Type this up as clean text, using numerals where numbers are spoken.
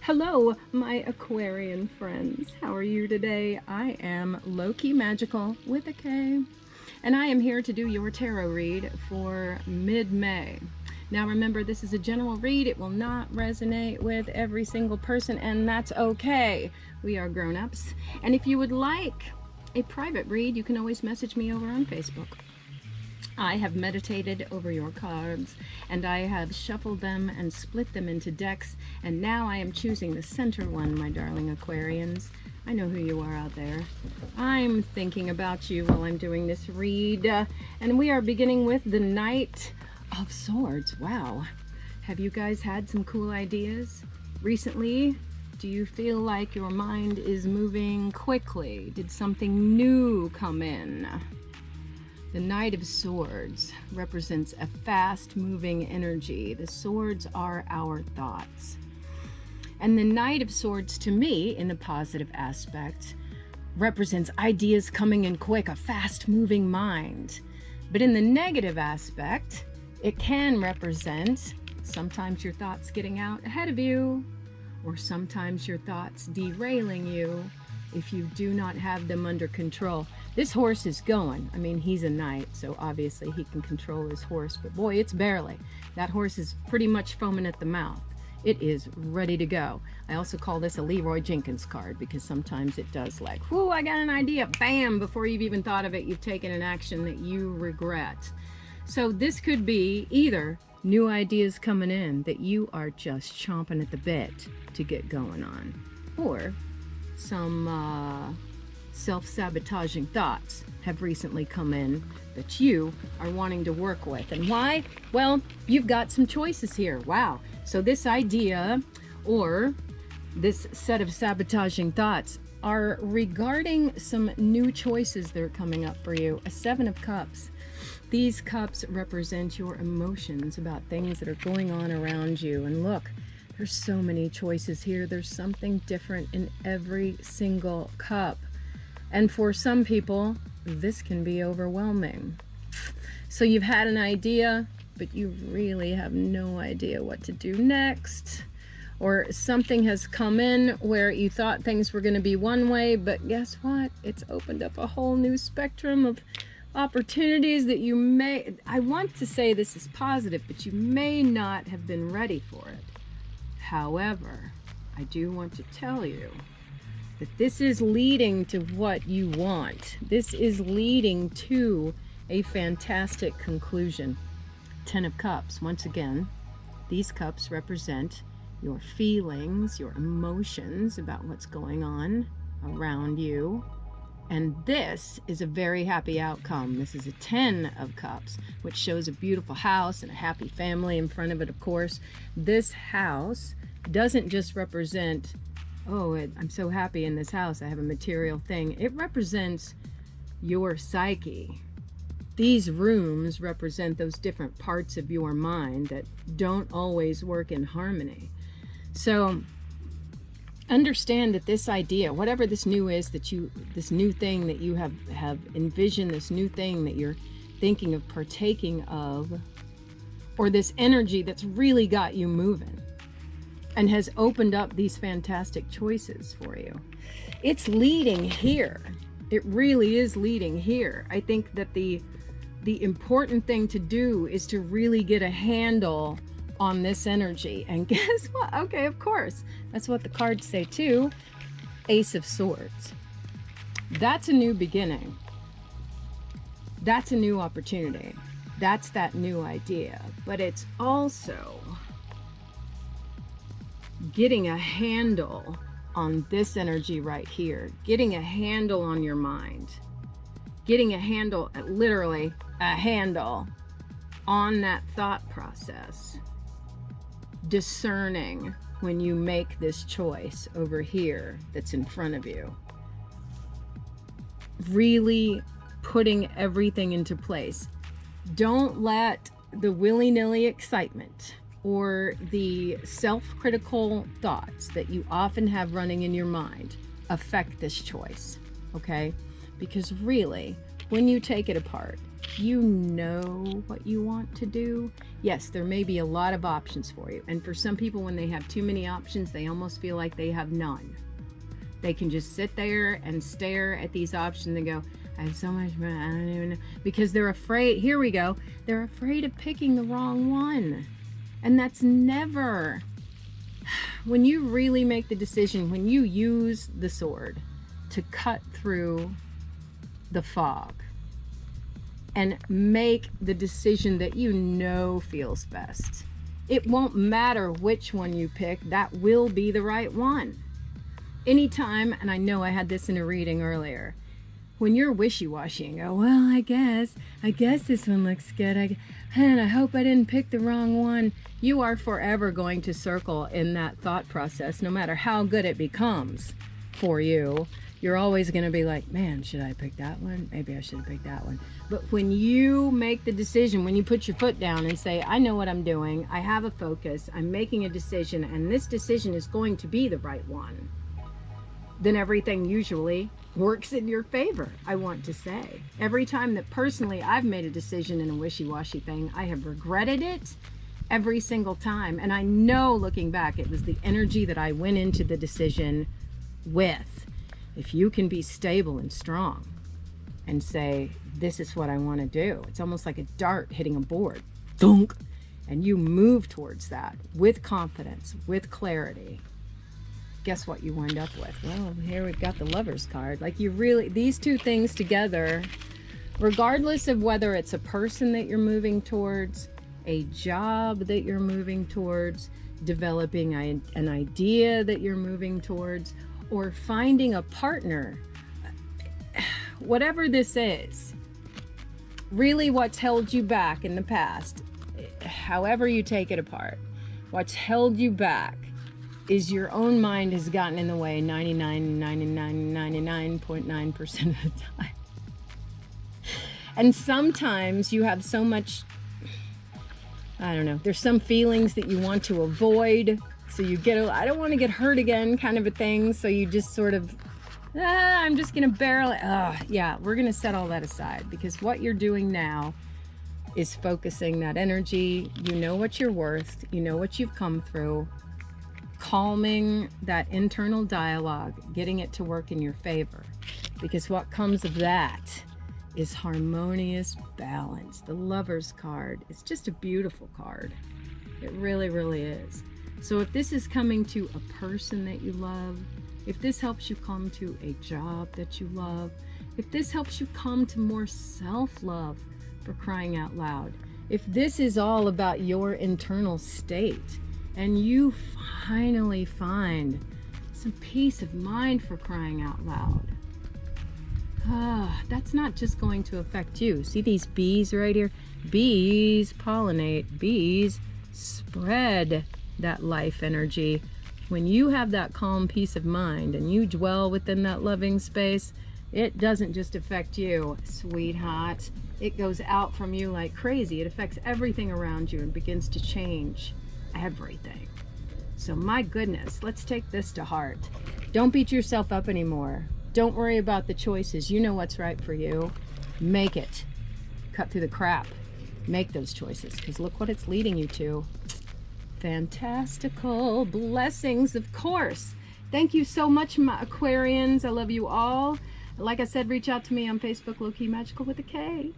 Hello, my Aquarian friends. How are you today? I am LowKeyMagickal with a K, and I am here to do your tarot read for mid-May. Now remember, this is a general read. It will not resonate with every single person, and that's okay. We are grown-ups. And if you would like a private read, you can always message me over on Facebook. I have meditated over your cards, and I have shuffled them and split them into decks, and now I am choosing the center one, my darling Aquarians. I know who you are out there. I'm thinking about you while I'm doing this read, and we are beginning with the Knight of Swords. Wow. Have you guys had some cool ideas recently? Do you feel like your mind is moving quickly? Did something new come in? The Knight of Swords represents a fast-moving energy. The swords are our thoughts. And the Knight of Swords, to me, in the positive aspect, represents ideas coming in quick, a fast-moving mind. But in the negative aspect, it can represent sometimes your thoughts getting out ahead of you, or sometimes your thoughts derailing you if you do not have them under control. This horse is going. I mean, he's a knight, so obviously he can control his horse, but boy, it's barely. That horse is pretty much foaming at the mouth. It is ready to go. I also call this a Leroy Jenkins card because sometimes it does like, whoo, I got an idea, bam, before you've even thought of it, you've taken an action that you regret. So this could be either new ideas coming in that you are just chomping at the bit to get going on, or some self-sabotaging thoughts have recently come in that you are wanting to work with. And why? Well, you've got some choices here. Wow. So this idea or this set of sabotaging thoughts are regarding some new choices that are coming up for you. A Seven of Cups. These cups represent your emotions about things that are going on around you. And look, there's so many choices here. There's something different in every single cup. And for some people, this can be overwhelming. So you've had an idea, but you really have no idea what to do next. Or something has come in where you thought things were going to be one way, but guess what? It's opened up a whole new spectrum of opportunities that you may, I want to say this is positive, but you may not have been ready for it. However, I do want to tell you that this is leading to what you want. This is leading to a fantastic conclusion. Ten of Cups, once again, these cups represent your feelings, your emotions about what's going on around you. And this is a very happy outcome. This is a 10 of Cups, which shows a beautiful house and a happy family in front of it, of course. This house doesn't just represent, oh, I'm so happy in this house, I have a material thing. It represents your psyche. These rooms represent those different parts of your mind that don't always work in harmony. So understand that this idea, whatever this new is that you, this new thing that you have envisioned, this new thing that you're thinking of partaking of, or this energy that's really got you moving and has opened up these fantastic choices for you, it's leading here. It really is leading here. I think that the important thing to do is to really get a handle on this energy. And guess what? Okay, of course, that's what the cards say too. Ace of Swords. That's a new beginning. That's a new opportunity. That's that new idea. But it's also getting a handle on this energy right here. Getting a handle on your mind. Getting a handle, literally a handle on that thought process. Discerning when you make this choice over here that's in front of you. Really putting everything into place. Don't let the willy-nilly excitement or the self-critical thoughts that you often have running in your mind affect this choice, okay? Because really, when you take it apart, You know what you want to do. Yes, there may be a lot of options for you. And for some people, when they have too many options, they almost feel like they have none. They can just sit there and stare at these options and go, I have so much money, I don't even know. Because they're afraid, here we go, they're afraid of picking the wrong one. And that's never, when you really make the decision, when you use the sword to cut through the fog and make the decision that you know feels best, it won't matter which one you pick, that will be the right one. Anytime, and I know I had this in a reading earlier, when you're wishy-washy and go, well, I guess this one looks good, and I hope I didn't pick the wrong one, you are forever going to circle in that thought process, no matter how good it becomes for you. You're always going to be like, man, should I pick that one? Maybe I should have picked that one. But when you make the decision, when you put your foot down and say, I know what I'm doing, I have a focus, I'm making a decision, and this decision is going to be the right one, then everything usually works in your favor, I want to say. Every time that personally I've made a decision in a wishy-washy thing, I have regretted it every single time. And I know, looking back, it was the energy that I went into the decision with. If you can be stable and strong and say, this is what I want to do, it's almost like a dart hitting a board, thunk, and you move towards that with confidence, with clarity. Guess what you wind up with? Well, here we've got the Lover's card. Like, you really, these two things together, regardless of whether it's a person that you're moving towards, a job that you're moving towards, developing an idea that you're moving towards, or finding a partner, whatever this is, really what's held you back in the past, however you take it apart, what's held you back is your own mind has gotten in the way 99.9% of the time. And sometimes you have so much, I don't know, there's some feelings that you want to avoid. So you get, I don't want to get hurt again kind of a thing. So you just sort of, I'm just going to barrel it. Yeah, we're going to set all that aside, because what you're doing now is focusing that energy. You know what you're worth. You know what you've come through. Calming that internal dialogue, getting it to work in your favor, because what comes of that is harmonious balance. The Lover's card is just a beautiful card. It really, really is. So if this is coming to a person that you love, if this helps you come to a job that you love, if this helps you come to more self-love, for crying out loud, if this is all about your internal state, and you finally find some peace of mind, for crying out loud, that's not just going to affect you. See these bees right here? Bees pollinate, bees spread that life energy. When you have that calm peace of mind and you dwell within that loving space, it doesn't just affect you, sweetheart. It goes out from you like crazy. It affects everything around you and begins to change everything. So my goodness, let's take this to heart. Don't beat yourself up anymore. Don't worry about the choices. You know what's right for you. Make it. Cut through the crap. Make those choices, because look what it's leading you to. Fantastical blessings, of course. Thank you so much, my Aquarians. I love you all. Like I said, reach out to me on Facebook, LowKeyMagickal with a K.